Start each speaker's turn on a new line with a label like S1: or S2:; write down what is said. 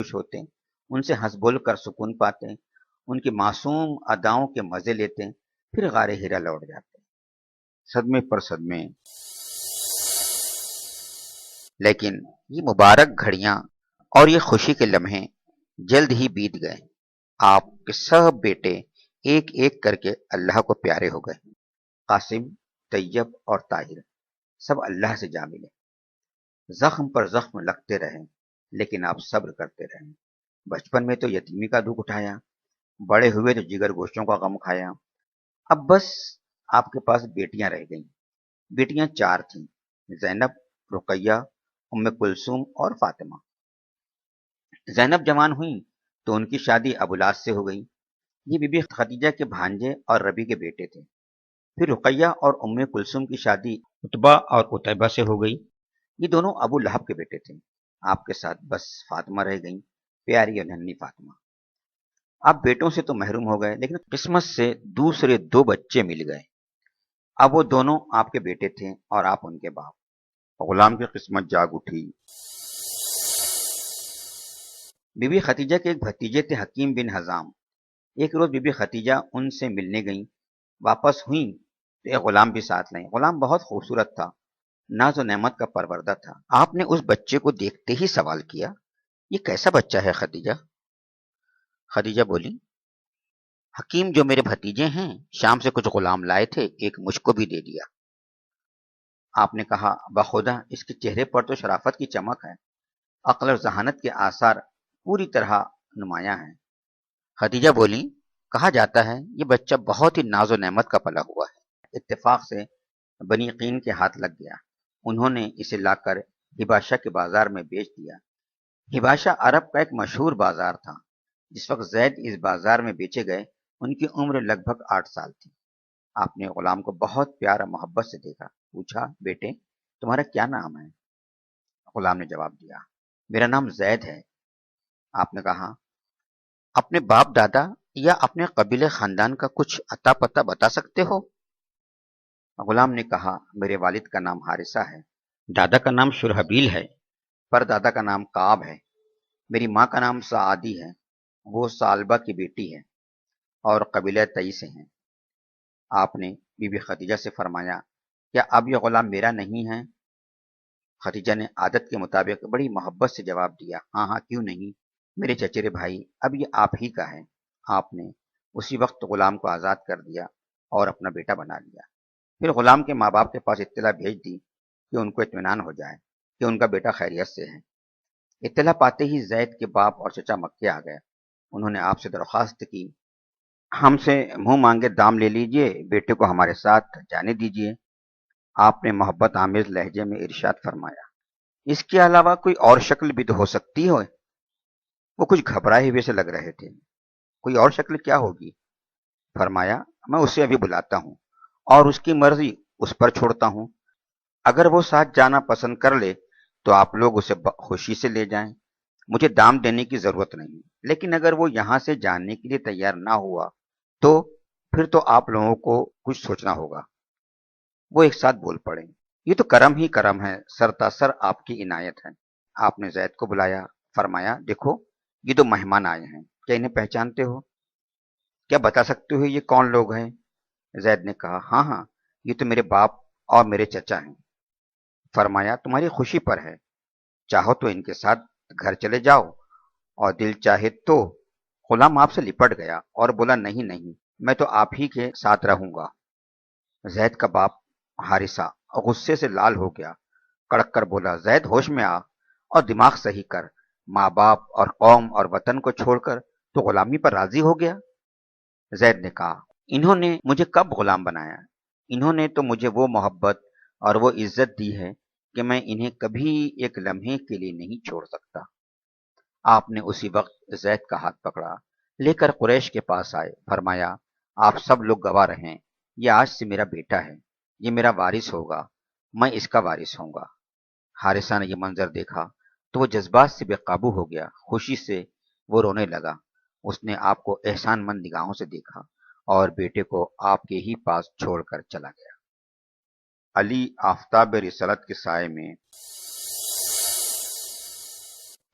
S1: خوش ہوتے، ان سے ہنس بول کر سکون پاتے، ان کی معصوم اداؤں کے مزے لیتے، پھر غار ہیرا لوٹ جاتے، صدمے پر صدمے۔ لیکن یہ مبارک گھڑیاں اور یہ خوشی کے لمحے جلد ہی بیت گئے۔ آپ کے سب بیٹے ایک ایک کر کے اللہ کو پیارے ہو گئے۔ قاسم، طیب اور طاہر سب اللہ سے جا ملے۔ زخم پر زخم لگتے رہے، لیکن آپ صبر کرتے رہے۔ بچپن میں تو یتیمی کا دکھ اٹھایا، بڑے ہوئے تو جگر گوشتوں کا غم کھایا۔ اب بس آپ کے پاس بیٹیاں رہ گئیں۔ بیٹیاں 4 تھیں، زینب، رقیہ، ام کلثوم اور فاطمہ۔ زینب جوان ہوئیں تو ان کی شادی ابولاس سے ہو گئی۔ یہ بی بی خدیجہ کے بھانجے اور ربی کے بیٹے تھے۔ پھر رقیہ اور ام کلثوم کی شادی عتبہ اور عتیبہ سے ہو گئی۔ یہ دونوں ابو لہب کے بیٹے تھے۔ آپ کے ساتھ بس فاطمہ رہ گئیں، پیاری اور ننھی فاطمہ۔ آپ بیٹوں سے تو محروم ہو گئے، لیکن قسمت سے دوسرے 2 بچے مل گئے۔ اب وہ دونوں آپ کے بیٹے تھے اور آپ ان کے باپ۔ غلام کی قسمت جاگ اٹھی۔ بی بی خدیجہ کے ایک بھتیجے تھے حکیم بن حزام۔ ایک روز بی بی خدیجہ ان سے ملنے گئیں، واپس ہوئیں تو ایک غلام بھی ساتھ لائیں۔ غلام بہت خوبصورت تھا، ناز و نعمت کا پروردہ تھا۔ آپ نے اس بچے کو دیکھتے ہی سوال کیا، یہ کیسا بچہ ہے خدیجہ؟ خدیجہ بولی، حکیم جو میرے بھتیجے ہیں شام سے کچھ غلام لائے تھے، ایک مجھ کو بھی دے دیا۔ آپ نے کہا، بخدا اس کے چہرے پر تو شرافت کی چمک ہے، عقل اور ذہانت کے آثار پوری طرح نمایاں ہیں۔ خدیجہ بولی، کہا جاتا ہے یہ بچہ بہت ہی ناز و نعمت کا پلا ہوا ہے۔ اتفاق سے بنی قین کے ہاتھ لگ گیا، انہوں نے اسے لا کر حباشہ کے بازار میں بیچ دیا۔ حباشہ عرب کا ایک مشہور بازار تھا۔ جس وقت زید اس بازار میں بیچے گئے ان کی عمر لگ بھگ 8 سال تھی۔ آپ نے غلام کو بہت پیار اور محبت سے دیکھا، پوچھا، بیٹے تمہارا کیا نام ہے؟ غلام نے جواب دیا، میرا نام زید ہے۔ آپ نے کہا، اپنے باپ دادا یا اپنے قبیلے خاندان کا کچھ اتا پتہ بتا سکتے ہو؟ غلام نے کہا، میرے والد کا نام حارثہ ہے، دادا کا نام شرحبیل ہے، پر دادا کا نام کعب ہے، میری ماں کا نام سعادی ہے، وہ ثعلبہ کی بیٹی ہے اور قبیلہ تئی سے ہیں۔ آپ نے بی بی خدیجہ سے فرمایا، کیا اب یہ غلام میرا نہیں ہے؟ خدیجہ نے عادت کے مطابق بڑی محبت سے جواب دیا، ہاں ہاں کیوں نہیں، میرے چچیرے بھائی، اب یہ آپ ہی کا ہے۔ آپ نے اسی وقت غلام کو آزاد کر دیا اور اپنا بیٹا بنا لیا۔ پھر غلام کے ماں باپ کے پاس اطلاع بھیج دی کہ ان کو اطمینان ہو جائے کہ ان کا بیٹا خیریت سے ہے۔ اطلاع پاتے ہی زید کے باپ اور چچا مکے آ گئے۔ انہوں نے آپ سے درخواست کی، ہم سے منہ مانگے دام لے لیجئے، بیٹے کو ہمارے ساتھ جانے دیجئے۔ آپ نے محبت آمیز لہجے میں ارشاد فرمایا، اس کے علاوہ کوئی اور شکل بھی تو ہو سکتی ہے۔ وہ کچھ گھبرائے ہوئے سے لگ رہے تھے۔ کوئی اور شکل کیا ہوگی؟ فرمایا، میں اسے ابھی بلاتا ہوں اور اس کی مرضی اس پر چھوڑتا ہوں۔ اگر وہ ساتھ جانا پسند کر لے تو آپ لوگ اسے خوشی سے لے جائیں، مجھے دام دینے کی ضرورت نہیں، لیکن اگر وہ یہاں سے جانے کے لیے تیار نہ ہوا تو پھر تو آپ لوگوں کو کچھ سوچنا ہوگا۔ وہ ایک ساتھ بول پڑے، یہ تو کرم ہی کرم ہے، سرتاسر آپ کی عنایت ہے۔ آپ نے زید کو بلایا، فرمایا، دیکھو یہ 2 مہمان آئے ہیں، کیا انہیں پہچانتے ہو؟ کیا بتا سکتے ہو یہ کون لوگ ہیں؟ زید نے کہا، ہاں ہاں یہ تو میرے باپ اور میرے چچا ہیں۔ فرمایا، تمہاری خوشی پر ہے، چاہو تو ان کے ساتھ گھر چلے جاؤ اور دل چاہے تو۔ غلام آپ سے لپٹ گیا اور بولا، نہیں نہیں، میں تو آپ ہی کے ساتھ رہوں گا۔ زید کا باپ حارثہ غصے سے لال ہو گیا، کڑک کر بولا، زید ہوش میں آ اور دماغ صحیح کر، ماں باپ اور قوم اور وطن کو چھوڑ کر تو غلامی پر راضی ہو گیا۔ زید نے کہا، انہوں نے مجھے کب غلام بنایا؟ انہوں نے تو مجھے وہ محبت اور وہ عزت دی ہے کہ میں انہیں کبھی ایک لمحے کے لیے نہیں چھوڑ سکتا۔ آپ نے اسی وقت زید کا ہاتھ پکڑا، لے کر قریش کے پاس آئے، فرمایا، آپ سب لوگ گواہ رہیں، یہ آج سے میرا بیٹا ہے، یہ میرا وارث ہوگا، میں اس کا وارث ہوں گا۔ حارثہ نے یہ منظر دیکھا تو وہ جذبات سے بے قابو ہو گیا، خوشی سے وہ رونے لگا۔ اس نے آپ کو احسان مند نگاہوں سے دیکھا اور بیٹے کو آپ کے ہی پاس چھوڑ کر چلا گیا۔ علی آفتاب رسالت کے سائے میں